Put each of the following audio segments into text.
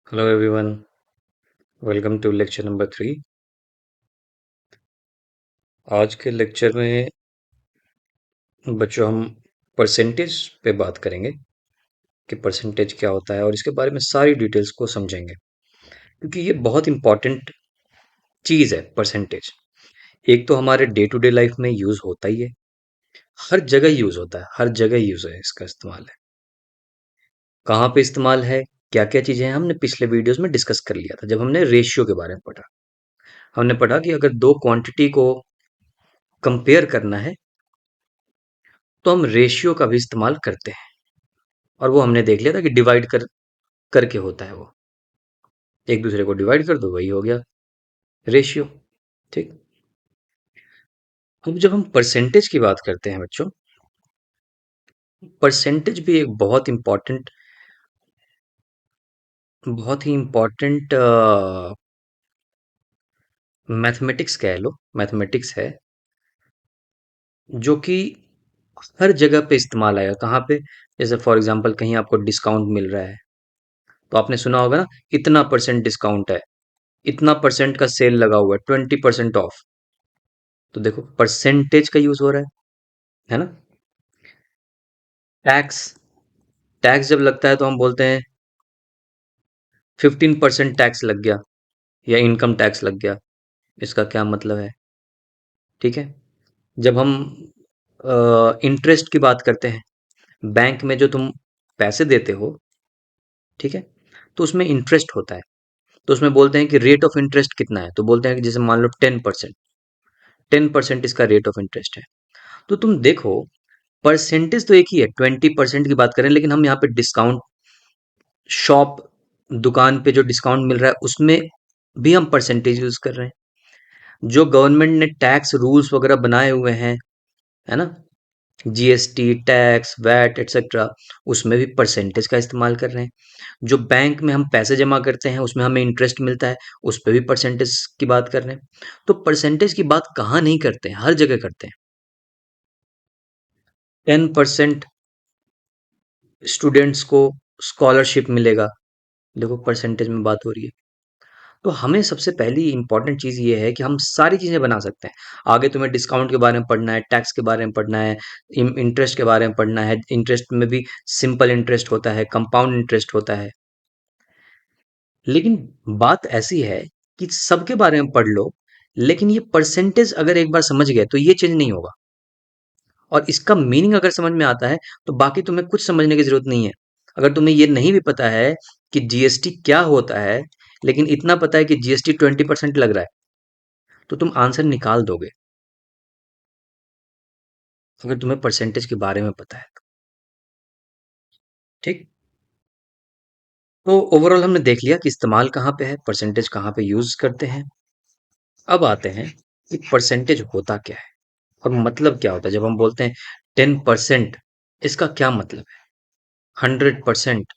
Hello everyone, welcome to lecture number 3। आज के lecture में बच्चों हम परसेंटेज पे बात करेंगे कि परसेंटेज क्या होता है और इसके बारे में सारी डिटेल्स को समझेंगे क्योंकि ये बहुत इंपॉर्टेंट चीज़ है परसेंटेज। एक तो हमारे डे टू डे लाइफ में यूज़ होता ही है, हर जगह यूज़ होता है, हर जगह यूज़ है, इसका इस्तेमाल है। कहाँ पे इस्तेमाल है, क्या क्या चीज़ें हैं, हमने पिछले वीडियोस में डिस्कस कर लिया था जब हमने रेशियो के बारे में पढ़ा। हमने पढ़ा कि अगर दो क्वांटिटी को कंपेयर करना है तो हम रेशियो का भी इस्तेमाल करते हैं, और वो हमने देख लिया था कि डिवाइड करके होता है। वो एक दूसरे को डिवाइड कर दो, वही हो गया रेशियो। ठीक। अब जब हम परसेंटेज की बात करते हैं बच्चों, परसेंटेज भी एक बहुत ही इंपॉर्टेंट मैथमेटिक्स कह लो, मैथमेटिक्स है जो कि हर जगह पे इस्तेमाल आएगा। कहाँ पे? जैसे फॉर एग्जांपल कहीं आपको डिस्काउंट मिल रहा है तो आपने सुना होगा ना, इतना परसेंट डिस्काउंट है, इतना परसेंट का सेल लगा हुआ है, 20% ऑफ। तो देखो परसेंटेज का यूज हो रहा है ना। टैक्स, टैक्स जब लगता है तो हम बोलते हैं 15% टैक्स लग गया या इनकम टैक्स लग गया। इसका क्या मतलब है? ठीक है। जब हम इंटरेस्ट की बात करते हैं, बैंक में जो तुम पैसे देते हो, ठीक है, तो उसमें इंटरेस्ट होता है। तो उसमें बोलते हैं कि रेट ऑफ इंटरेस्ट कितना है, तो बोलते हैं कि जैसे मान लो 10%, 10% इसका रेट ऑफ इंटरेस्ट है। तो तुम देखो परसेंटेज तो एक ही है, 20% की बात करें, लेकिन हम यहाँ पे डिस्काउंट, शॉप, दुकान पे जो डिस्काउंट मिल रहा है उसमें भी हम परसेंटेज यूज कर रहे हैं। जो गवर्नमेंट ने टैक्स रूल्स वगैरह बनाए हुए हैं, है ना, जीएसटी, टैक्स, वैट एटसेट्रा, उसमें भी परसेंटेज का इस्तेमाल कर रहे हैं। जो बैंक में हम पैसे जमा करते हैं उसमें हमें इंटरेस्ट मिलता है, उस पर भी परसेंटेज की बात कर रहे हैं। तो परसेंटेज की बात कहाँ नहीं करते हैं, हर जगह करते हैं। 10% स्टूडेंट्स को स्कॉलरशिप मिलेगा, देखो परसेंटेज में बात हो रही है। तो हमें सबसे पहली इंपॉर्टेंट चीज़ ये है कि हम सारी चीज़ें बना सकते हैं। आगे तुम्हें डिस्काउंट के बारे में पढ़ना है, टैक्स के बारे में पढ़ना है, इंटरेस्ट के बारे में पढ़ना है। इंटरेस्ट में भी सिंपल इंटरेस्ट होता है, कंपाउंड इंटरेस्ट होता है। लेकिन बात ऐसी है कि सबके बारे में पढ़ लो, लेकिन ये परसेंटेज अगर एक बार समझ गए तो ये चेंज नहीं होगा। और इसका मीनिंग अगर समझ में आता है तो बाकी तुम्हें कुछ समझने की जरूरत नहीं है। अगर तुम्हें ये नहीं भी पता है कि जीएसटी क्या होता है, लेकिन इतना पता है कि जीएसटी 20% लग रहा है, तो तुम आंसर निकाल दोगे अगर तुम्हें परसेंटेज के बारे में पता है तो। ठीक। तो ओवरऑल हमने देख लिया कि इस्तेमाल कहाँ पे है, परसेंटेज कहाँ पे यूज करते हैं। अब आते हैं कि परसेंटेज होता क्या है और मतलब क्या होता है। जब हम बोलते हैं 10%, इसका क्या मतलब है? 100%,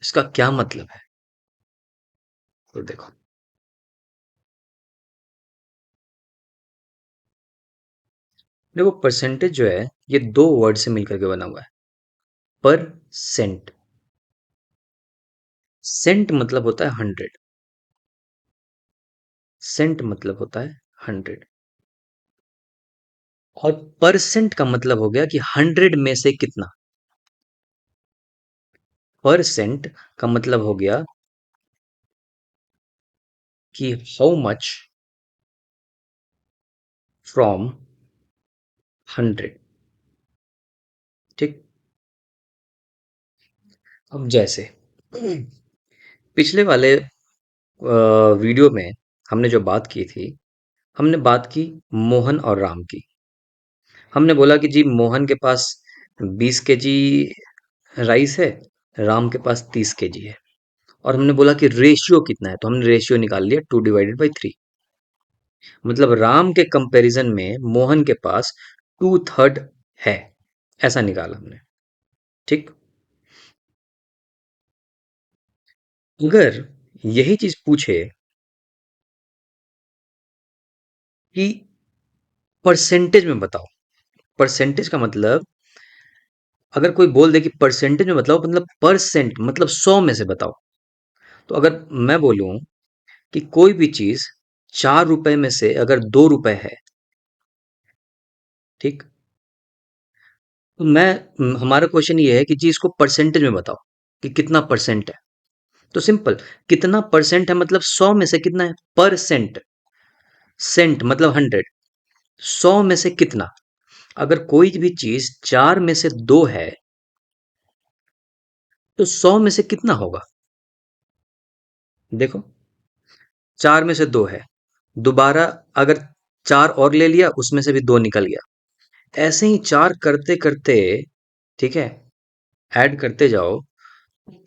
इसका क्या मतलब है? तो देखो, परसेंटेज जो है ये दो वर्ड से मिलकर के बना हुआ है। पर सेंट, सेंट मतलब होता है 100, सेंट मतलब होता है 100, और परसेंट का मतलब हो गया कि 100 में से कितना। परसेंट का मतलब हो गया कि हाउ मच फ्रॉम 100। ठीक। अब जैसे पिछले वाले वीडियो में हमने जो बात की थी, हमने बात की मोहन और राम की। हमने बोला कि जी मोहन के पास 20 केजी राइस है, राम के पास 30 केजी है, और हमने बोला कि रेशियो कितना है, तो हमने रेशियो निकाल लिया 2/3। मतलब राम के कंपैरिजन में मोहन के पास 2/3 है, ऐसा निकाला हमने। ठीक। अगर यही चीज पूछे कि परसेंटेज में बताओ, परसेंटेज का मतलब, अगर कोई बोल दे कि परसेंटेज में बताओ, मतलब परसेंट मतलब 100 में से बताओ, तो अगर मैं बोलूं कि कोई भी चीज 4 रुपए में से अगर 2 रुपए है, ठीक, तो हमारा क्वेश्चन ये है कि जी इसको परसेंटेज में बताओ कि कितना परसेंट है। तो सिंपल, कितना परसेंट है मतलब 100 में से कितना है, परसेंट। सेंट मतलब 100। 100 में से कितना, अगर कोई भी चीज 4 में से 2 है तो 100 में से कितना होगा। देखो, 4 में से 2 है, दोबारा अगर 4 और ले लिया उसमें से भी 2 निकल गया। ऐसे ही 4 करते करते, ठीक है, ऐड करते जाओ।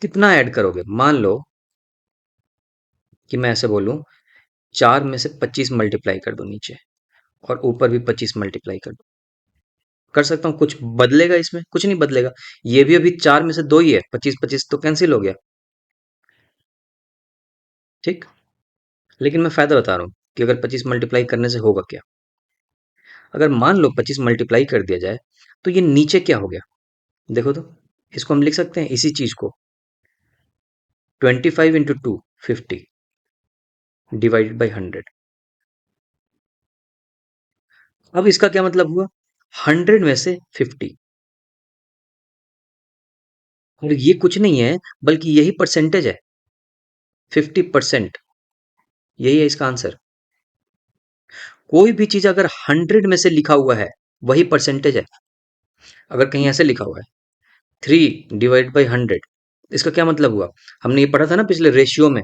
कितना ऐड करोगे, मान लो कि मैं ऐसे बोलूं, 4 में से 25 मल्टीप्लाई कर दो नीचे, और ऊपर भी 25 मल्टीप्लाई कर दो। कर सकता हूँ, कुछ बदलेगा इसमें, कुछ नहीं बदलेगा। ये भी अभी 4 में से 2 ही है, 25 25 तो कैंसिल हो गया, ठीक। लेकिन मैं फायदा बता रहा हूँ कि अगर 25 मल्टीप्लाई करने से होगा क्या। अगर मान लो 25 मल्टीप्लाई कर दिया जाए तो ये नीचे क्या हो गया, देखो तो। इसको हम लिख सकते हैं इसी चीज को, 25 × 2 50 डिवाइडेड बाई 100। अब इसका क्या मतलब हुआ, 100 में से 50। और ये कुछ नहीं है बल्कि यही परसेंटेज है, 50%। यही है इसका आंसर। कोई भी चीज अगर 100 में से लिखा हुआ है वही परसेंटेज है। अगर कहीं ऐसे लिखा हुआ है 3 डिवाइड बाई 100, इसका क्या मतलब हुआ। हमने ये पढ़ा था ना पिछले रेशियो में,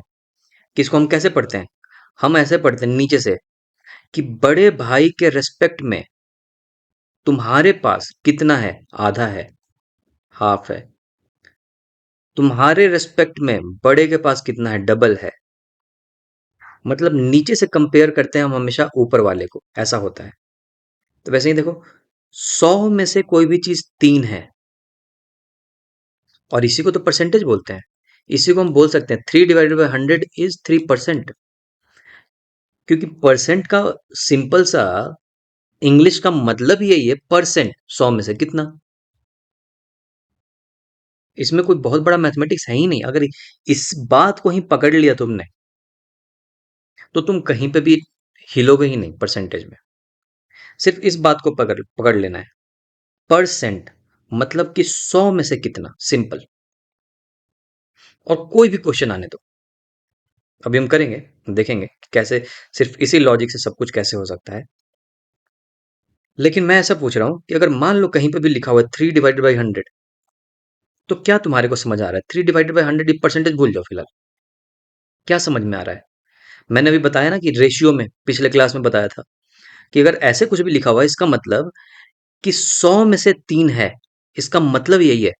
कि इसको हम कैसे पढ़ते हैं। हम ऐसे पढ़ते हैं नीचे से, कि बड़े भाई के रेस्पेक्ट में तुम्हारे पास कितना है, आधा है, हाफ है। तुम्हारे रेस्पेक्ट में बड़े के पास कितना है, डबल है। मतलब नीचे से कंपेयर करते हैं हम हमेशा ऊपर वाले को, ऐसा होता है। तो वैसे ही देखो, 100 में से कोई भी चीज 3 है, और इसी को तो परसेंटेज बोलते हैं। इसी को हम बोल सकते हैं 3 डिवाइडेड बाई 100 इज 3%। क्योंकि परसेंट का सिंपल सा इंग्लिश का मतलब ही यही है, परसेंट, 100 में से कितना। इसमें कोई बहुत बड़ा मैथमेटिक्स है ही नहीं। अगर इस बात को ही पकड़ लिया तुमने तो तुम कहीं पे भी हिलोगे ही नहीं परसेंटेज में। सिर्फ इस बात को पकड़ पकड़ लेना है, परसेंट मतलब कि 100 में से कितना, सिंपल। और कोई भी क्वेश्चन आने दो, अभी हम करेंगे, देखेंगे कि कैसे सिर्फ इसी लॉजिक से सब कुछ कैसे हो सकता है। लेकिन मैं ऐसा पूछ रहा हूं कि अगर मान लो कहीं पे भी लिखा हुआ है 3 डिवाइडेड बाई 100, तो क्या तुम्हारे को समझ आ रहा है। 3 डिवाइडेड बाई 100 परसेंटेज भूल जाओ फिलहाल। क्या समझ में आ रहा है। मैंने अभी बताया ना कि रेशियो में, पिछले क्लास में बताया था कि अगर ऐसे कुछ भी लिखा हुआ है इसका मतलब कि 100 में से 3 है। इसका मतलब यही है।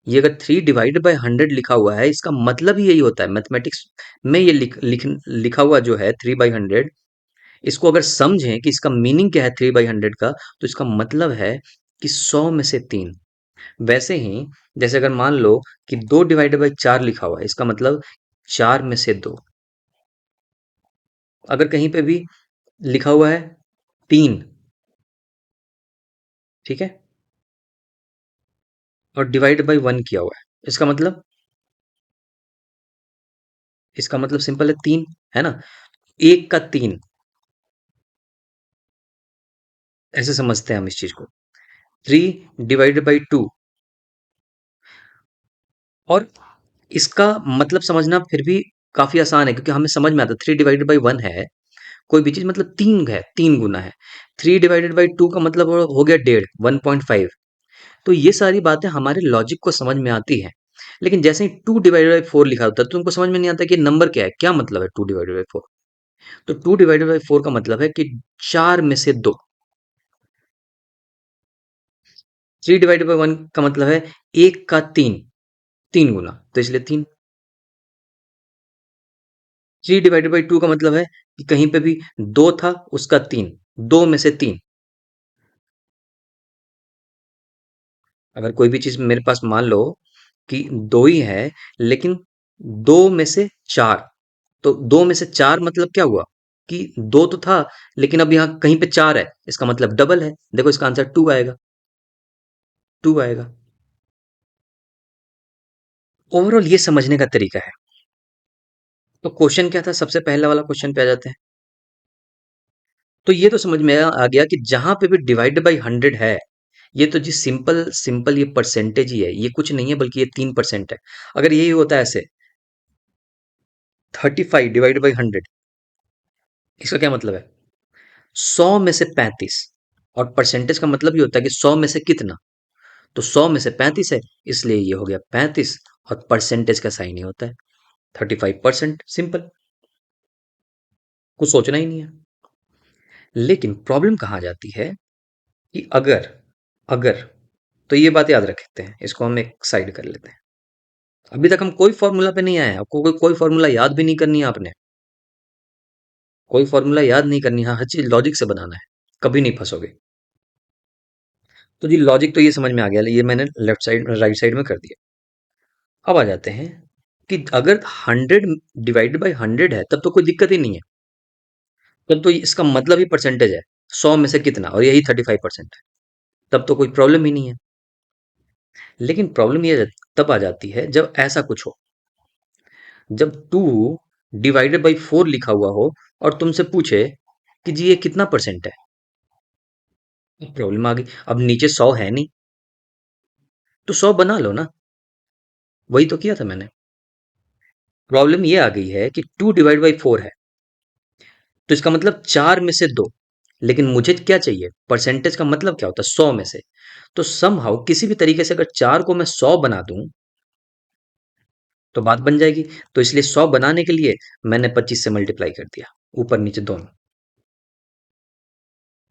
ये अगर 3 डिवाइडेड बाई 100 लिखा हुआ है इसका मतलब ही यही होता है मैथमेटिक्स में। ये लिखा हुआ जो है 3/100, इसको अगर समझें कि इसका मीनिंग क्या है 3/100 का, तो इसका मतलब है कि 100 में से 3। वैसे ही जैसे अगर मान लो कि 2 डिवाइडेड बाई 4 लिखा हुआ है, इसका मतलब 4 में से 2। अगर कहीं पे भी लिखा हुआ है 3, ठीक है, और डिवाइड बाई 1 किया हुआ है, इसका मतलब सिंपल है 3, है ना। 1 का 3, ऐसे समझते हैं हम इस चीज को। 3 डिवाइडेड बाई 2, और इसका मतलब समझना फिर भी काफी आसान है, क्योंकि हमें समझ में आता है 3 डिवाइडेड बाई 1 है कोई भी चीज, मतलब 3 है, 3 गुना है। 3 डिवाइडेड बाई 2 का मतलब हो गया 1.5, 1.5। तो ये सारी बातें हमारे लॉजिक को समझ में आती है। लेकिन जैसे ही 2 डिवाइडेड बाई 4 लिखा होता है तो तुमको समझ में नहीं आता कि नंबर क्या है, क्या मतलब है 2 डिवाइडेड बाई 4। तो 2 डिवाइडेड बाई 4 का मतलब है कि 4 में से 2। 3 डिवाइडेड बाई 1 का मतलब है 1 का 3, 3 गुना, तो इसलिए 3। 3 डिवाइडेड बाई 2 का मतलब है कि कहीं पे भी 2 था, उसका 3, 2 में से 3। अगर कोई भी चीज मेरे पास मान लो कि 2 ही है, लेकिन 2 में से 4, तो 2 में से 4 मतलब क्या हुआ कि 2 तो था, लेकिन अब यहाँ कहीं पे 4 है, इसका मतलब डबल है। देखो इसका आंसर 2 आएगा, 2 आएगा। ओवरऑल ये समझने का तरीका है। तो क्वेश्चन क्या था, सबसे पहला वाला क्वेश्चन पे आ जाते हैं। तो ये तो समझ में आ गया कि जहां पे भी डिवाइड बाई 100 है, ये तो जी सिंपल सिंपल ये परसेंटेज ही है, ये कुछ नहीं है बल्कि ये 3% है। अगर यही होता है ऐसे 35 डिवाइड बाई 100, इसका क्या मतलब है? 100 में से 35, और परसेंटेज का मतलब ये होता है कि 100 में से कितना। तो 100 में से 35 है, इसलिए ये हो गया 35, और परसेंटेज का साइन ही होता है 35%। सिंपल, कुछ सोचना ही नहीं है। लेकिन प्रॉब्लम कहाँ आ जाती है कि अगर अगर तो ये बात याद रखते हैं, इसको हम एक साइड कर लेते हैं। अभी तक हम कोई फॉर्मूला पे नहीं आए हैं, आपको कोई फॉर्मूला याद भी नहीं करनी है आपने। कोई फॉर्मूला याद नहीं करनी है, हर चीज लॉजिक से बनाना है, कभी नहीं फंसोगे। तो जी लॉजिक तो ये समझ में आ गया, ये मैंने लेफ्ट साइड राइट साइड में कर दिया। अब आ जाते हैं कि अगर 100 डिवाइडेड बाई 100 है, तब तो कोई दिक्कत ही नहीं है। तब तो इसका मतलब ही परसेंटेज है, 100 में से कितना, और यही 35% है। तब तो कोई प्रॉब्लम ही नहीं है। लेकिन प्रॉब्लम ये तब आ जाती है जब ऐसा कुछ हो, जब 2 डिवाइडेड बाई 4 लिखा हुआ हो और तुमसे पूछे कि जी ये कितना परसेंट है। प्रॉब्लम आ गई, अब नीचे 100 है नहीं, तो 100 बना लो ना, वही तो किया था मैंने। प्रॉब्लम ये आ गई है कि 2 डिवाइड बाई 4 है, तो इसका मतलब 4 में से 2। लेकिन मुझे क्या चाहिए, परसेंटेज का मतलब क्या होता है, 100 में से। तो समहाउ किसी भी तरीके से अगर 4 को मैं 100 बना दूं, तो बात बन जाएगी। तो इसलिए 100 बनाने के लिए मैंने 25 से मल्टीप्लाई कर दिया, ऊपर नीचे दोनों।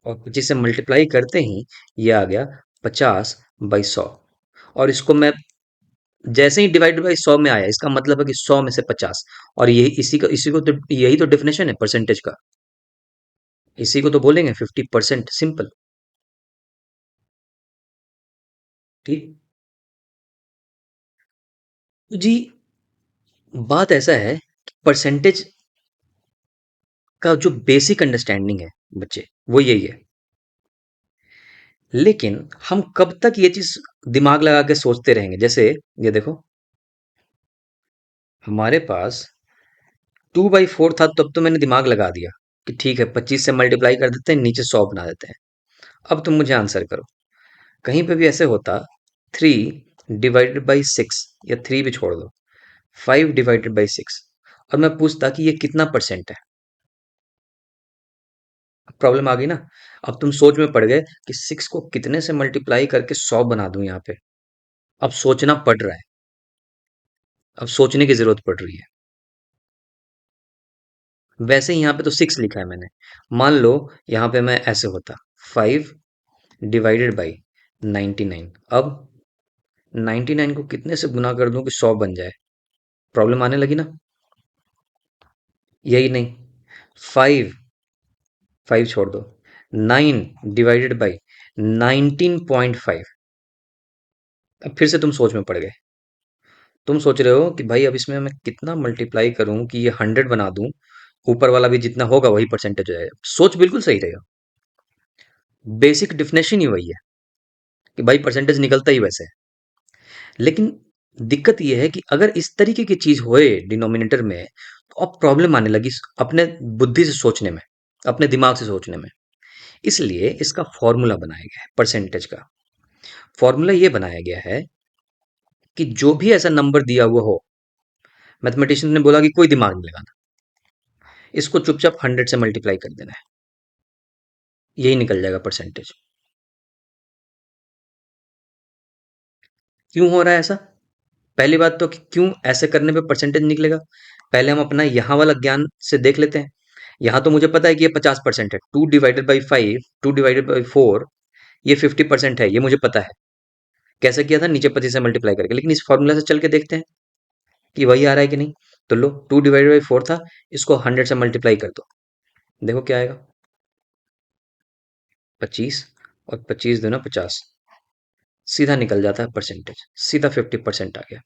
और 25 से मल्टीप्लाई करते ही ये आ गया 50/100। और इसको मैं जैसे ही डिवाइड बाई 100 में आया, इसका मतलब है कि 100 में से 50। और ये इसी को तो यही तो डेफिनेशन है परसेंटेज का, इसी को तो बोलेंगे 50%। सिंपल। ठीक। तो जी बात ऐसा है कि परसेंटेज का जो बेसिक अंडरस्टैंडिंग है बच्चे, वो यही है। लेकिन हम कब तक ये चीज दिमाग लगा के सोचते रहेंगे? जैसे ये देखो, हमारे पास 2/4 था, तब तो मैंने दिमाग लगा दिया कि ठीक है 25 से मल्टीप्लाई कर देते हैं, नीचे 100 बना देते हैं। अब तुम मुझे आंसर करो, कहीं पे भी ऐसे होता 3/6, या 3 भी छोड़ दो, 5/6, और मैं पूछता कि ये कितना परसेंट है। प्रॉब्लम आ गई ना। अब तुम सोच में पड़ गए कि 6 को कितने से मल्टीप्लाई करके 100 बना दूं यहाँ पे। अब सोचना पड़ रहा है, अब सोचने की जरूरत पड़ रही है। वैसे ही यहाँ पे तो 6 लिखा है मैंने। मान लो यहाँ पे मैं ऐसे होता 5/99। अब 99 को कितने से गुना कर दूं कि 100 बन जाए? प्रॉब्लम आने लगी ना। यही नहीं, 5, 5 छोड़ दो, 9/19.5। अब फिर से तुम सोच में पड़ गए। तुम सोच रहे हो कि भाई अब इसमें मैं कितना मल्टीप्लाई करूं कि ये 100 बना दूं, ऊपर वाला भी जितना होगा वही परसेंटेज हो जाएगा। सोच बिल्कुल सही रहेगा, बेसिक डिफिनेशन ही वही है कि भाई परसेंटेज निकलता ही वैसे है। लेकिन दिक्कत ये है कि अगर इस तरीके की चीज होए डिनोमिनेटर में, तो अब प्रॉब्लम आने लगी अपने बुद्धि से सोचने में, अपने दिमाग से सोचने में। इसलिए इसका फॉर्मूला बनाया गया है परसेंटेज का। फॉर्मूला ये बनाया गया है कि जो भी ऐसा नंबर दिया हुआ हो, मैथमेटिशियन ने बोला कि कोई दिमाग नहीं लगाना, इसको चुपचाप 100 से मल्टीप्लाई कर देना है, यही निकल जाएगा परसेंटेज। क्यों हो रहा है ऐसा? पहली बात तो कि क्यों ऐसे करने पे परसेंटेज निकलेगा, पहले हम अपना यहाँ वाला ज्ञान से देख लेते हैं। यहाँ तो मुझे पता है कि ये 50% है, 2/5, 2/4, ये 50% है, ये मुझे पता है। कैसे किया था, नीचे 25 से मल्टीप्लाई करके। लेकिन इस फॉर्मूला से चल के देखते हैं कि वही आ रहा है कि नहीं। तो लो, 2/4 था, इसको 100 से मल्टीप्लाई कर दो, देखो क्या आएगा, 25, और 25×2 = 50, सीधा निकल जाता है परसेंटेज, सीधा 50% आ गया।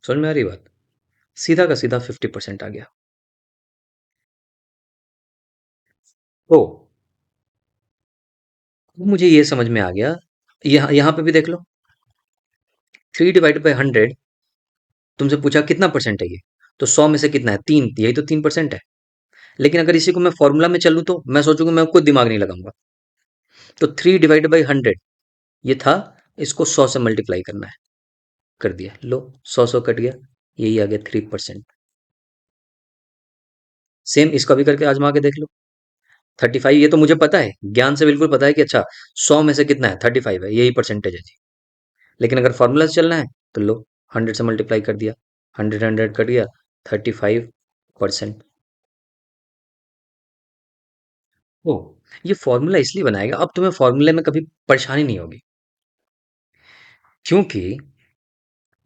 समझ में आ रही बात? सीधा का सीधा 50% आ गया। तो मुझे ये समझ में आ गया, यहाँ यहाँ पे भी देख लो, 3/100, तुमसे पूछा कितना परसेंट है ये, तो 100 में से कितना है, 3, यही तो 3% है। लेकिन अगर इसी को मैं फॉर्मूला में चलूँ तो मैं सोचूंगा, मैं खुद दिमाग नहीं लगाऊंगा। तो 3/100 ये था, इसको 100 से मल्टीप्लाई करना है, कर दिया, लो 100 कट गया, यही आ गया 3%। सेम इसका भी करके आजमा के देख लो। 35, ये तो मुझे पता है, ज्ञान से बिल्कुल पता है कि अच्छा 100 में से कितना है, 35 है, यही परसेंटेज है जी। लेकिन अगर फॉर्मूला से चलना है तो लो 100 से मल्टीप्लाई कर दिया, 100 कट गया, 35%। ओ, ये फॉर्मूला इसलिए बनाएगा, अब तुम्हें फॉर्मूले में कभी परेशानी नहीं होगी, क्योंकि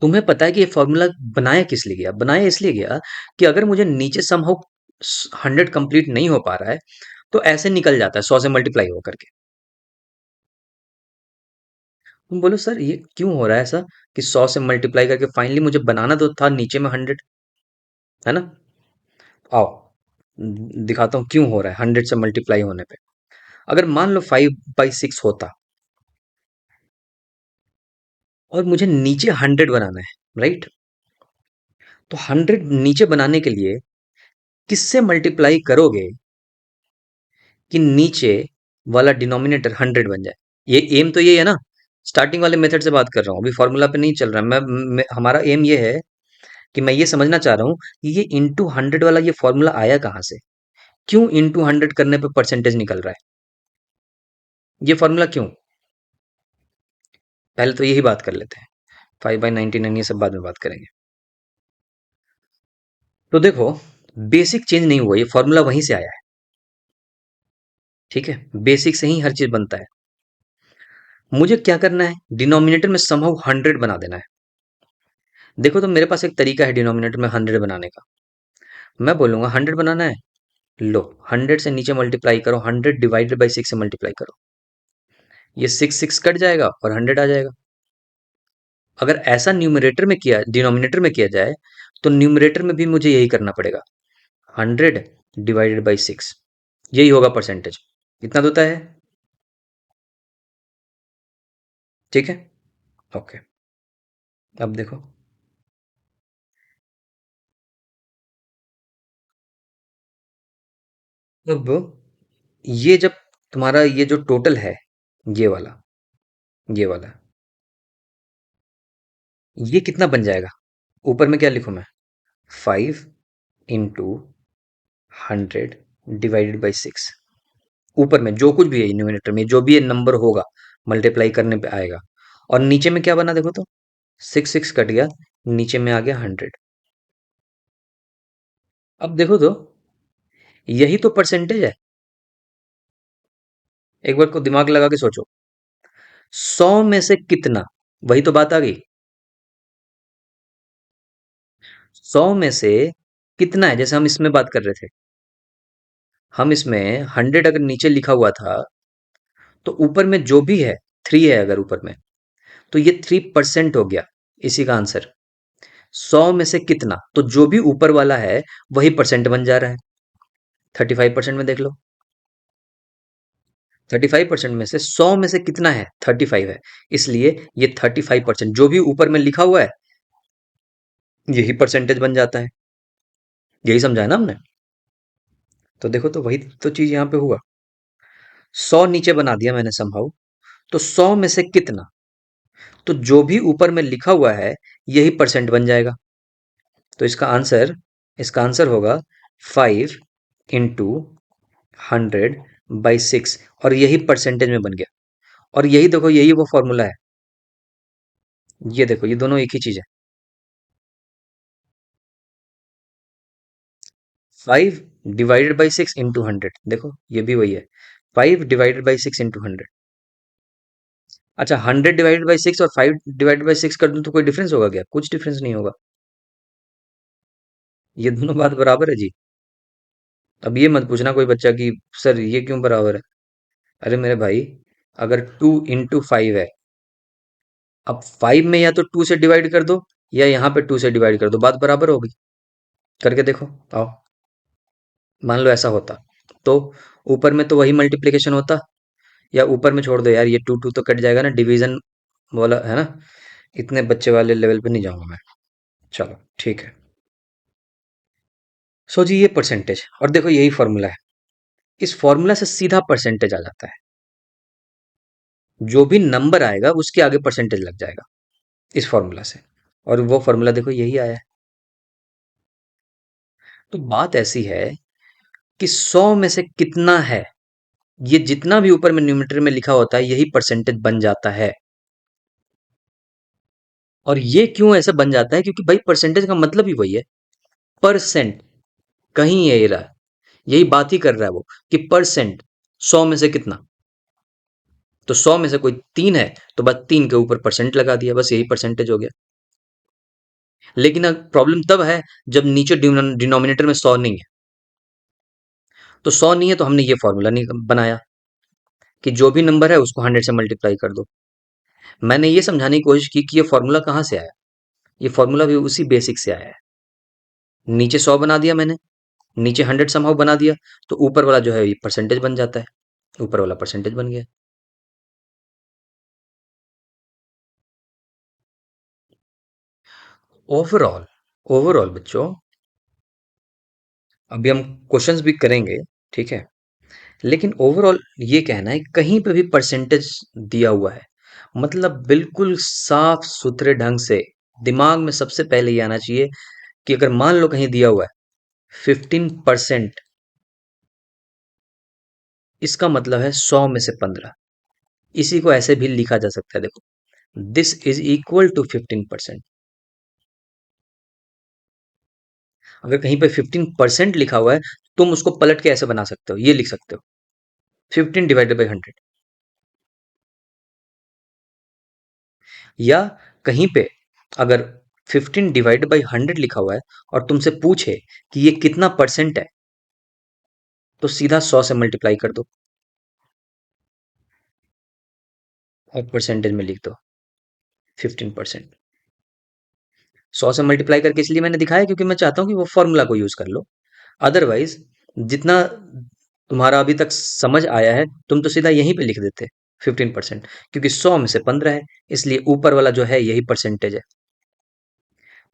तुम्हें पता है कि ये फॉर्मूला बनाया किस लिए गया, बनाया इसलिए गया कि अगर मुझे नीचे समहाउ 100 कंप्लीट नहीं हो पा रहा है, तो ऐसे निकल जाता है 100 से मल्टीप्लाई होकर के। तुम बोलो सर ये क्यों हो रहा है ऐसा, कि 100 से मल्टीप्लाई करके फाइनली मुझे बनाना तो था नीचे में 100, है ना। आओ दिखाता हूँ क्यों हो रहा है 100 से मल्टीप्लाई होने पे। अगर मान लो 5/6 होता और मुझे नीचे 100 बनाना है, राइट, तो 100 नीचे बनाने के लिए किससे मल्टीप्लाई करोगे कि नीचे वाला डिनोमिनेटर 100 बन जाए। ये एम तो ये है ना, स्टार्टिंग वाले मेथड से बात कर रहा हूँ, अभी फॉर्मूला पे नहीं चल रहा। हमारा एम ये है कि मैं ये समझना चाह रहा हूँ कि ये इंटू 100 वाला ये फॉर्मूला आया कहाँ से, क्यों इंटू 100 करने पे परसेंटेज निकल रहा है, ये फॉर्मूला क्यों। पहले तो यही बात कर लेते हैं, 5/99 ये सब बाद में बात करेंगे। तो देखो, बेसिक चेंज नहीं हुआ, ये फॉर्मूला वहीं से आया है, ठीक है, बेसिक से ही हर चीज बनता है। मुझे क्या करना है, डिनोमिनेटर में समहाउ 100 बना देना है। देखो तो मेरे पास एक तरीका है डिनोमिनेटर में 100 बनाने का। मैं बोलूंगा 100 बनाना है, लो 100 से नीचे मल्टीप्लाई करो, 100/6 से मल्टीप्लाई करो, ये 6 कट जाएगा और 100 आ जाएगा। अगर ऐसा न्यूमरेटर में किया, डिनोमिनेटर में किया जाए, तो न्यूमरेटर में भी मुझे यही करना पड़ेगा, 100/6, यही होगा परसेंटेज। इतना तो तय है, ठीक है, ओके। अब देखो, अब ये जब तुम्हारा ये जो टोटल है, ये वाला, ये वाला, ये कितना बन जाएगा, ऊपर में क्या लिखूं मैं, 5/100/6, ऊपर में जो कुछ भी है न्यूमरेटर में जो भी ये नंबर होगा मल्टीप्लाई करने पे आएगा। और नीचे में क्या बना देखो तो, 6 कट गया, नीचे में आ गया 100। अब देखो तो, यही तो परसेंटेज है। एक बार को दिमाग लगा के सोचो, 100 में से कितना, वही तो बात आ गई, 100 में से कितना है, जैसे हम इसमें बात कर रहे थे, हम इसमें 100 अगर नीचे लिखा हुआ था, तो ऊपर में जो भी है, 3 है अगर ऊपर में, तो ये 3% हो गया, इसी का आंसर। 100 में से कितना, तो जो भी ऊपर वाला है वही परसेंट बन जा रहा है। 35% में देख लो, 35% में से 100 में से कितना है, 35 है, इसलिए ये 35% जो भी ऊपर में लिखा हुआ है यही परसेंटेज बन जाता है। यही समझा है ना हमने। तो देखो तो वही तो चीज यहाँ पे हुआ, 100 नीचे बना दिया मैंने समहाउ, तो 100 में से कितना, तो जो भी ऊपर में लिखा हुआ है यही परसेंट बन जाएगा। तो इसका आंसर होगा 5/100/6, और यही परसेंटेज में बन गया। और यही देखो, यही वो फॉर्मूला है, ये देखो ये दोनों एक ही चीज है। 5/6 × 100, देखो ये भी वही है, 5/6 × 100। अच्छा, 100/6 और 5/6 कर दूं तो कोई डिफरेंस होगा क्या, कुछ डिफरेंस नहीं होगा, ये दोनों बात बराबर है जी। अब ये मत पूछना कोई बच्चा कि सर ये क्यों बराबर है। अरे मेरे भाई, अगर 2 × 5 है, अब 5 में या तो 2 से डिवाइड कर दो, या यहाँ पे 2 से डिवाइड कर दो, बात बराबर होगी। करके देखो, आओ, मान लो ऐसा होता, तो ऊपर में तो वही मल्टीप्लिकेशन होता, या ऊपर में छोड़ दो यार, ये 2 2 तो कट जाएगा ना, डिवीजन वाला है ना, इतने बच्चे वाले लेवल पे नहीं जाऊंगा मैं। चलो ठीक है। सो जी, ये परसेंटेज, और देखो यही फॉर्मूला है। इस फॉर्मूला से सीधा परसेंटेज आ जाता है। जो भी नंबर आएगा उसके आगे परसेंटेज लग जाएगा इस फॉर्मूला से। और वो फॉर्मूला देखो यही आया है। तो बात ऐसी है कि 100 में से कितना है, ये जितना भी ऊपर में न्यूमरेटर में लिखा होता है यही परसेंटेज बन जाता है। और ये क्यों ऐसा बन जाता है? क्योंकि भाई परसेंटेज का मतलब ही वही है, परसेंट। कहीं ये रहा है, यही बात ही कर रहा है वो, कि परसेंट 100 में से कितना। तो 100 में से कोई 3 है तो बस 3 के ऊपर परसेंट लगा दिया, बस यही परसेंटेज हो गया। लेकिन अब प्रॉब्लम तब है जब नीचे डिनोमिनेटर में 100 नहीं है। तो 100 नहीं है तो हमने ये फॉर्मूला नहीं बनाया कि जो भी नंबर है उसको 100 से मल्टीप्लाई कर दो। मैंने ये समझाने की कोशिश की कि ये फॉर्मूला कहाँ से आया। ये फॉर्मूला भी उसी बेसिक से आया है। नीचे 100 बना दिया मैंने, नीचे 100 समहाउ बना दिया, तो ऊपर वाला जो है ये परसेंटेज बन जाता है। ऊपर वाला परसेंटेज बन गया। ओवरऑल, ओवरऑल बच्चों, अभी हम क्वेश्चंस भी करेंगे, ठीक है। लेकिन ओवरऑल ये कहना है, कहीं पे भी परसेंटेज दिया हुआ है मतलब बिल्कुल साफ सुथरे ढंग से दिमाग में सबसे पहले ये आना चाहिए कि अगर मान लो कहीं दिया हुआ है 15%, इसका मतलब है 100 में से 15। इसी को ऐसे भी लिखा जा सकता है, देखो, दिस इज इक्वल टू 15%। अगर कहीं पे 15% लिखा हुआ है, तुम उसको पलट के ऐसे बना सकते हो, ये लिख सकते हो, 15 ÷ 100। या कहीं पे अगर 15 ÷ 100 लिखा हुआ है और तुमसे पूछे कि ये कितना परसेंट है, तो सीधा 100 से मल्टीप्लाई कर दो और परसेंटेज में लिख दो 15%। 100 से मल्टीप्लाई करके इसलिए मैंने दिखाया क्योंकि मैं चाहता हूं कि वो फॉर्मूला को यूज कर लो। अदरवाइज जितना तुम्हारा अभी तक समझ आया है, तुम तो सीधा यहीं पे लिख देते 15%, क्योंकि 100 में से 15 है, इसलिए ऊपर वाला जो है यही परसेंटेज है।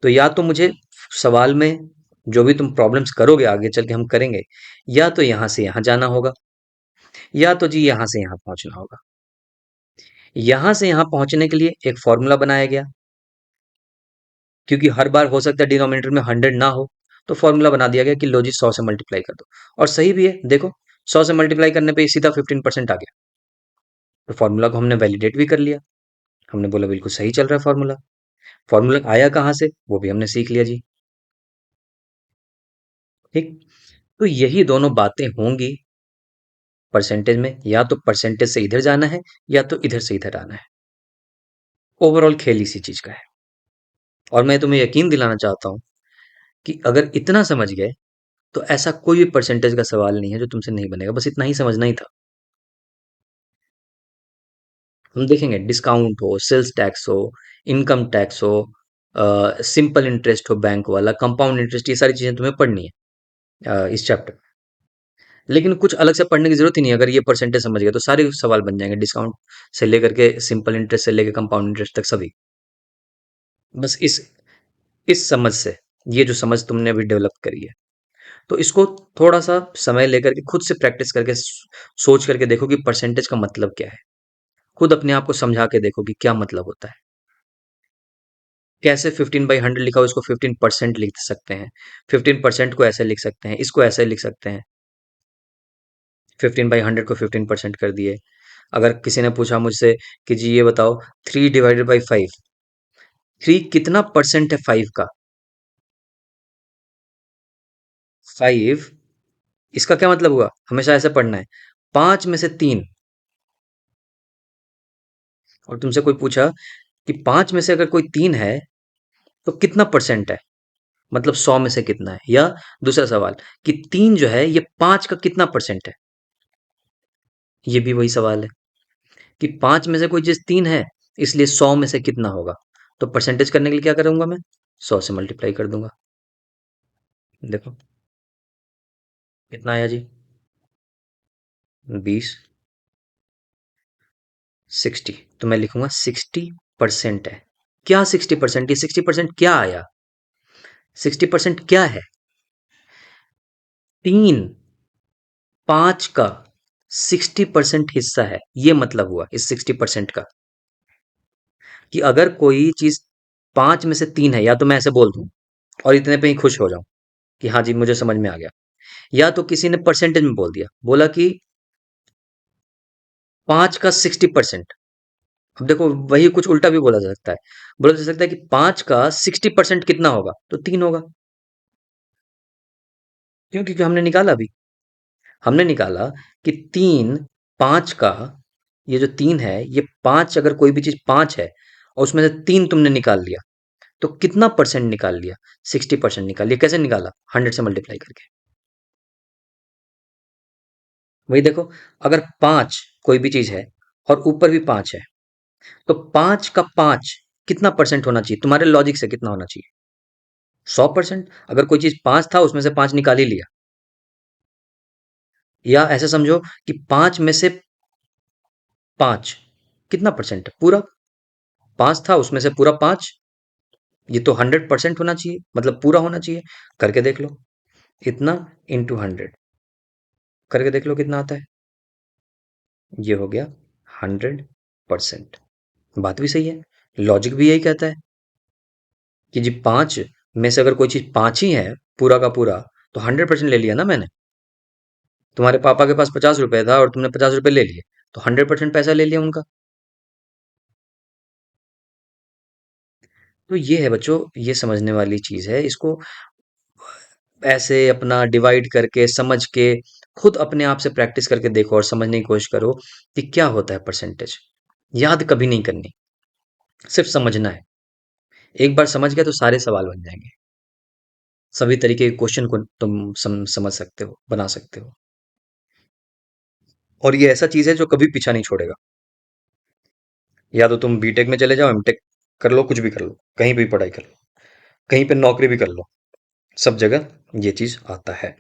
तो या तो मुझे सवाल में जो भी तुम प्रॉब्लम्स करोगे आगे चल के हम करेंगे, या तो यहां से यहां जाना होगा, या तो जी यहां से यहां पहुंचना होगा। यहां से यहां पहुंचने के लिए एक फॉर्मूला बनाया गया, क्योंकि हर बार हो सकता है डिनोमिनेटर में 100 ना हो, तो फॉर्मूला बना दिया गया कि लो जी 100 से मल्टीप्लाई कर दो। और सही भी है, देखो 100 से मल्टीप्लाई करने पे सीधा 15% आ गया। तो फॉर्मूला को हमने वैलिडेट भी कर लिया। हमने बोला बिल्कुल सही चल रहा है फॉर्मूला। फॉर्मूला आया कहाँ से वो भी हमने सीख लिया जी। ठीक। तो यही दोनों बातें होंगी परसेंटेज में, या तो परसेंटेज से इधर जाना है या तो इधर से इधर आना है। ओवरऑल खेल इसी चीज का है। और मैं तुम्हें यकीन दिलाना चाहता हूं कि अगर इतना समझ गए तो ऐसा कोई भी परसेंटेज का सवाल नहीं है जो तुमसे नहीं बनेगा, बस इतना ही समझना ही था। हम देखेंगे डिस्काउंट हो, सेल्स टैक्स हो, इनकम टैक्स हो, सिंपल इंटरेस्ट हो, बैंक वाला कंपाउंड इंटरेस्ट, ये सारी चीजें तुम्हें पढ़नी है इस चैप्टर में। लेकिन कुछ अलग से पढ़ने की जरूरत ही नहीं है। अगर ये परसेंटेज समझ गए तो सारे सवाल बन जाएंगे, डिस्काउंट से लेकर के सिंपल इंटरेस्ट से लेकर कंपाउंड इंटरेस्ट तक सभी। बस इस समझ से, ये जो समझ तुमने अभी डेवलप करी है, तो इसको थोड़ा सा समय लेकर के खुद से प्रैक्टिस करके सोच करके देखो कि परसेंटेज का मतलब क्या है। खुद अपने आप को समझा के देखो कि क्या मतलब होता है। कैसे 15/100 लिखा हो इसको 15% लिख सकते हैं, 15% को ऐसे लिख सकते हैं, इसको ऐसे लिख सकते हैं। 15/100 को 15% कर दिए। अगर किसी ने पूछा मुझसे कि जी ये बताओ 3 ÷ 5, 3 कितना परसेंट है 5 का? 5, इसका क्या मतलब हुआ? हमेशा ऐसे पढ़ना है, 5 में से 3। और तुमसे कोई पूछा कि 5 में से अगर कोई 3 है तो कितना परसेंट है, मतलब 100 में से कितना है? या दूसरा सवाल कि 3 जो है ये 5 का कितना परसेंट है? ये भी वही सवाल है कि 5 में से कोई चीज 3 है, इसलिए 100 में से कितना होगा? तो परसेंटेज करने के लिए क्या करूंगा मैं? 100 से मल्टीप्लाई कर दूंगा। देखो कितना आया जी, 20, 60। तो मैं लिखूंगा 60% है। क्या 60%? ये 60% क्या आया? 60% क्या है? 3 5 का 60% हिस्सा है, ये मतलब हुआ इस 60% का, कि अगर कोई चीज 5 में से 3 है, या तो मैं ऐसे बोल दूं और इतने पे ही खुश हो जाऊं कि हाँ जी मुझे समझ में आ गया, या तो किसी ने परसेंटेज में बोल दिया, बोला कि 5 का 60%। अब देखो वही कुछ उल्टा भी बोला जा सकता है, बोला जा सकता है कि 5 का 60% कितना होगा, तो 3 होगा। क्यों? क्योंकि हमने निकाला अभी, हमने निकाला कि 3 5 का, ये जो 3 है, ये 5, अगर कोई भी चीज 5 है और उसमें से 3 तुमने निकाल लिया, तो कितना परसेंट निकाल लिया? 60% निकाल लिया। कैसे निकाला? 100 से मल्टीप्लाई करके। वही देखो, अगर 5 कोई भी चीज है और ऊपर भी 5 है, तो 5 का 5 कितना परसेंट होना चाहिए तुम्हारे लॉजिक से? कितना होना चाहिए? 100%। अगर कोई चीज 5 था, उसमें से 5 निकाल ही लिया, या ऐसे समझो कि 5 में से 5 कितना परसेंट है? पूरा। 5 था, उसमें से पूरा 5, ये तो 100% होना चाहिए, मतलब पूरा होना चाहिए। करके देख लो, इतना इंटू 100, करके देख लो कितना आता है। ये हो गया 100%। बात भी सही है, लॉजिक भी यही कहता है कि जी 5 में से अगर कोई चीज 5 ही है पूरा का पूरा, तो 100% ले लिया ना मैंने। तुम्हारे पापा के पास 50 रुपए था और तुमने 50 रुपए ले लिए, तो 100% पैसा ले लिया उनका। तो ये है बच्चों, ये समझने वाली चीज है, इसको ऐसे अपना डिवाइड करके समझ के खुद अपने आप से प्रैक्टिस करके देखो और समझने की कोशिश करो कि क्या होता है परसेंटेज। याद कभी नहीं करनी, सिर्फ समझना है। एक बार समझ गए तो सारे सवाल बन जाएंगे, सभी तरीके के क्वेश्चन को तुम समझ सकते हो, बना सकते हो। और ये ऐसा चीज है जो कभी पीछा नहीं छोड़ेगा। या तो तुम बीटेक में चले जाओ, एमटेक कर लो, कुछ भी कर लो, कहीं भी पढ़ाई कर लो, कहीं पे नौकरी भी कर लो, सब जगह ये चीज आता है।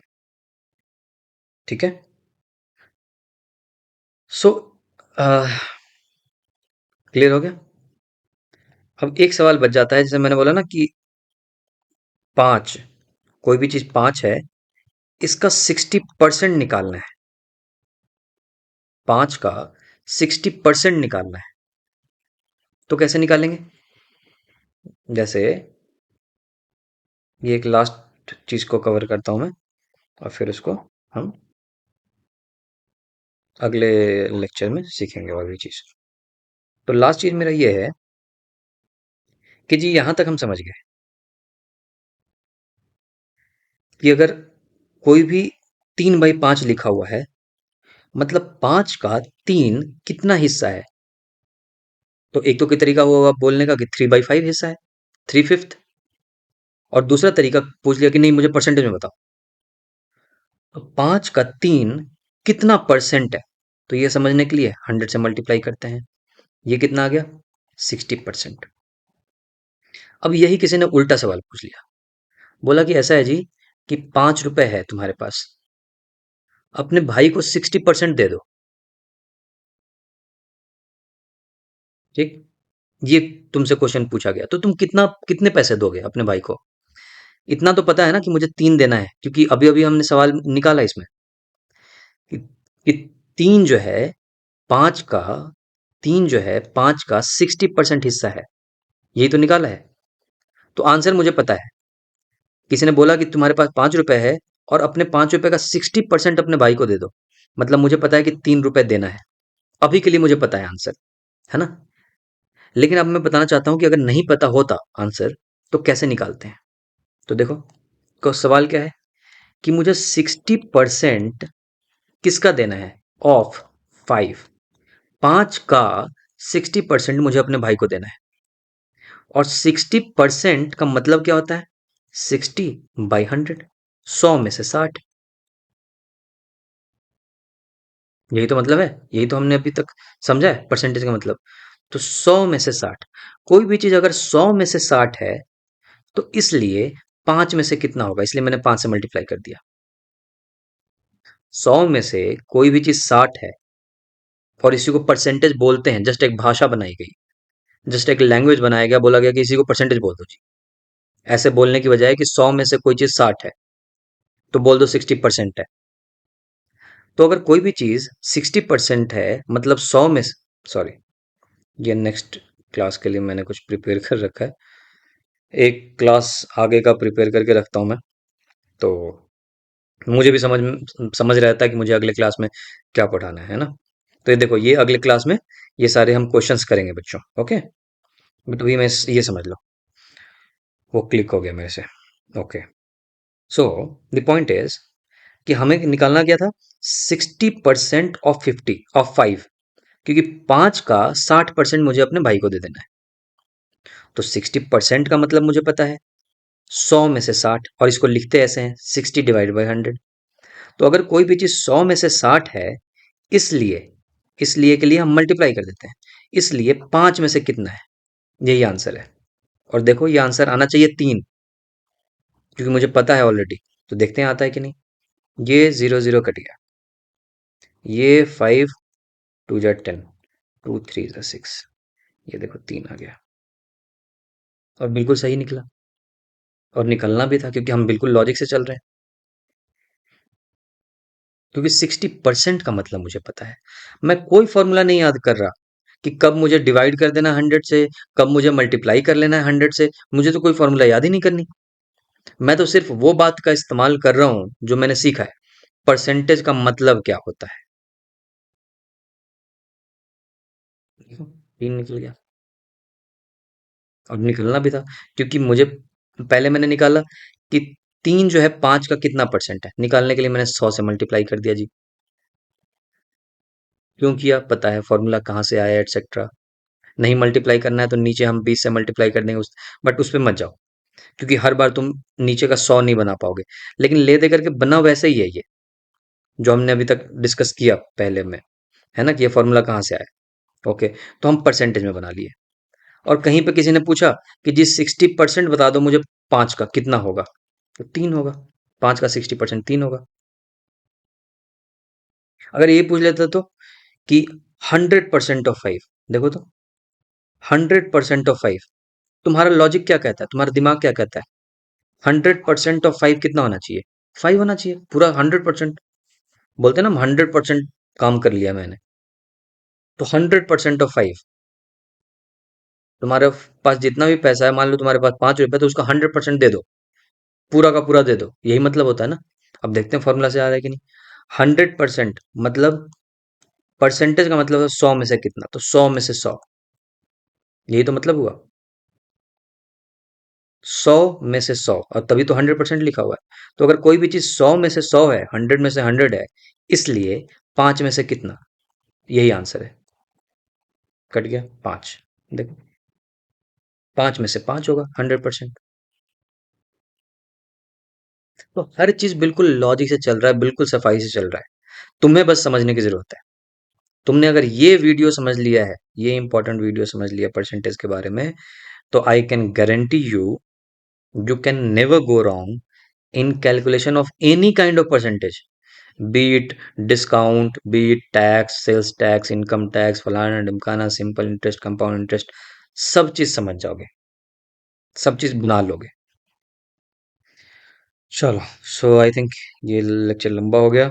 ठीक है। सो क्लियर हो गया? अब एक सवाल बच जाता है, जैसे मैंने बोला ना कि 5, कोई भी चीज 5 है, इसका 60% निकालना है। 5 का 60% निकालना है, तो कैसे निकालेंगे? जैसे ये एक लास्ट चीज को कवर करता हूं मैं, और फिर उसको हम अगले लेक्चर में सीखेंगे और भी चीज। तो लास्ट चीज मेरा ये है कि जी यहां तक हम समझ गए कि अगर कोई भी 3/5 लिखा हुआ है, मतलब 5 का 3 कितना हिस्सा है? तो एक तो कोई तरीका होगा बोलने का कि 3/5 हिस्सा है, 3/5। और दूसरा तरीका पूछ लिया कि नहीं मुझे परसेंटेज में बताओ, तो 5 का 3 कितना परसेंट है? तो ये समझने के लिए 100 से मल्टीप्लाई करते हैं। ये कितना आ गया? 60%। अब यही किसी ने उल्टा सवाल पूछ लिया, बोला कि ऐसा है जी कि 5 रुपए है तुम्हारे पास, अपने भाई को 60% दे दो। ठीक, ये तुमसे क्वेश्चन पूछा गया, तो तुम कितने पैसे दोगे अपने भाई को? इतना तो पता है ना कि मुझे 3 देना है, क्योंकि अभी अभी हमने सवाल निकाला इसमें कि, कि 3 जो है 5 का 3 जो है 5 का 60% हिस्सा है, यही तो निकाला है। तो आंसर मुझे पता है। किसी ने बोला कि तुम्हारे पास 5 रुपए है और अपने 5 रुपए का 60% अपने भाई को दे दो, मतलब मुझे पता है कि 3 रुपए देना है। अभी के लिए मुझे पता है आंसर, है ना? लेकिन अब मैं बताना चाहता हूं कि अगर नहीं पता होता आंसर, तो कैसे निकालते हैं। तो देखो, को सवाल क्या है कि मुझे 60% किसका देना है? ऑफ 5, 5 का 60% मुझे अपने भाई को देना है। और 60% का मतलब क्या होता है? 60/100, 100 में से 60। यही तो मतलब है, यही तो हमने अभी तक समझा है परसेंटेज का मतलब। तो 100 में से 60, कोई भी चीज अगर 100 में से 60 है, तो इसलिए 5 में से कितना होगा, इसलिए मैंने 5 से मल्टीप्लाई कर दिया। 100 में से कोई भी चीज 60 है, और इसी को परसेंटेज बोलते हैं, जस्ट एक भाषा बनाई गई। जस्ट एक लैंग्वेज बनाया गया, बोला गया कि इसी को परसेंटेज बोल दो जी। ऐसे बोलने की बजाय कि 100 में से कोई चीज 60 है तो बोल दो 60% है। तो अगर कोई भी चीज 60% है मतलब 100 में, सॉरी, ये नेक्स्ट क्लास के लिए मैंने कुछ प्रिपेयर कर रखा है, एक क्लास आगे का प्रिपेयर करके रखता हूँ मैं। तो मुझे भी समझ रहता है कि मुझे अगले क्लास में क्या पढ़ाना है ना। तो ये देखो, ये अगले क्लास में ये सारे हम क्वेश्चंस करेंगे बच्चों, ओके। बट अभी मैं ये समझ लो, वो क्लिक हो गया मेरे से, okay. So the point is कि हमें निकालना क्या था, 60% ऑफ 5, क्योंकि 5 का 60% मुझे अपने भाई को दे देना है। तो 60% का मतलब मुझे पता है 100 में से 60, और इसको लिखते ऐसे हैं 60/100। तो अगर कोई भी चीज 100 में से 60 है, इसलिए इसलिए के लिए हम मल्टीप्लाई कर देते हैं, इसलिए 5 में से कितना है, यही आंसर है। और देखो ये आंसर आना चाहिए 3, क्योंकि मुझे पता है ऑलरेडी। तो देखते हैं आता है कि नहीं। ये 0 0 कट गया, ये 5 2 जा 10, 2 3 जा 6, ये देखो 3 आ गया, और बिल्कुल सही निकला। और निकलना भी था क्योंकि हम बिल्कुल लॉजिक से चल रहे हैं, क्योंकि 60% का मतलब मुझे पता है। मैं कोई फॉर्मूला नहीं याद कर रहा कि कब मुझे डिवाइड कर देना है 100 से, कब मुझे मल्टीप्लाई कर लेना है 100 से। मुझे तो कोई फॉर्मूला याद ही नहीं करनी। मैं तो सिर्फ वो बात का इस्तेमाल कर रहा हूं जो मैंने सीखा है, परसेंटेज का मतलब क्या होता है। देखो, 3 निकल गया, और निकलना भी था, क्योंकि मुझे पहले मैंने निकाला कि 3 जो है 5 का कितना परसेंट है, निकालने के लिए मैंने 100 से मल्टीप्लाई कर दिया जी। क्यों किया, पता है फॉर्मूला कहाँ से आया एटसेट्रा। नहीं मल्टीप्लाई करना है तो नीचे हम 20 से मल्टीप्लाई कर देंगे बट उस पे मत जाओ, क्योंकि हर बार तुम नीचे का 100 नहीं बना पाओगे। लेकिन ले दे करके बना वैसे ही है ये, जो हमने अभी तक डिस्कस किया पहले में, है ना, कि ये फॉर्मूला कहाँ से आया। ओके, तो हम परसेंटेज में बना लिए। और कहीं पे किसी ने पूछा कि जी 60% बता दो मुझे 5 का कितना होगा, तो 3 होगा। 5 का 60% 3 होगा। अगर ये पूछ लेता तो कि 100% ऑफ 5, देखो तो 100% ऑफ 5, तुम्हारा लॉजिक क्या कहता है, तुम्हारा दिमाग क्या कहता है। 100% ऑफ 5 कितना होना चाहिए, 5 होना चाहिए पूरा 100%। बोलते हैं ना 100% काम कर लिया मैंने। तो 100% ऑफ 5, तुम्हारे पास जितना भी पैसा है, मान लो तुम्हारे पास 5 रुपए, तो उसका 100% दे दो, पूरा का पूरा दे दो, यही मतलब होता है ना। अब देखते हैं फॉर्मूला से आ रहा है कि नहीं। 100% मतलब, परसेंटेज का मतलब है 100 में से कितना, तो 100 में से 100, यही तो मतलब हुआ। 100 में से 100, और तभी तो 100% लिखा हुआ है। तो अगर कोई भी चीज 100 में से 100 है, 100 में से 100 है, इसलिए 5 में से कितना, यही आंसर है। कट गया 5, देखो 5 में से 5 होगा 100%। तो हर चीज बिल्कुल लॉजिक से चल रहा है, बिल्कुल सफाई से चल रहा है। तुम्हें बस समझने की जरूरत है। तुमने अगर ये वीडियो समझ लिया है, ये इंपॉर्टेंट वीडियो समझ लिया परसेंटेज के बारे में, तो I can guarantee you, you can never go wrong in calculation of any kind of percentage, be it discount, be it tax, sales tax, income tax, फलाना ढिमकाना, सिंपल इंटरेस्ट, कंपाउंड इंटरेस्ट, सब चीज समझ जाओगे, सब चीज बना लोगे। चलो, सो आई थिंक ये लेक्चर लंबा हो गया।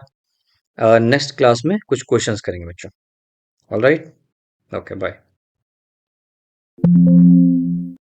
नेक्स्ट क्लास में कुछ क्वेश्चंस करेंगे बच्चों। All right, okay, bye.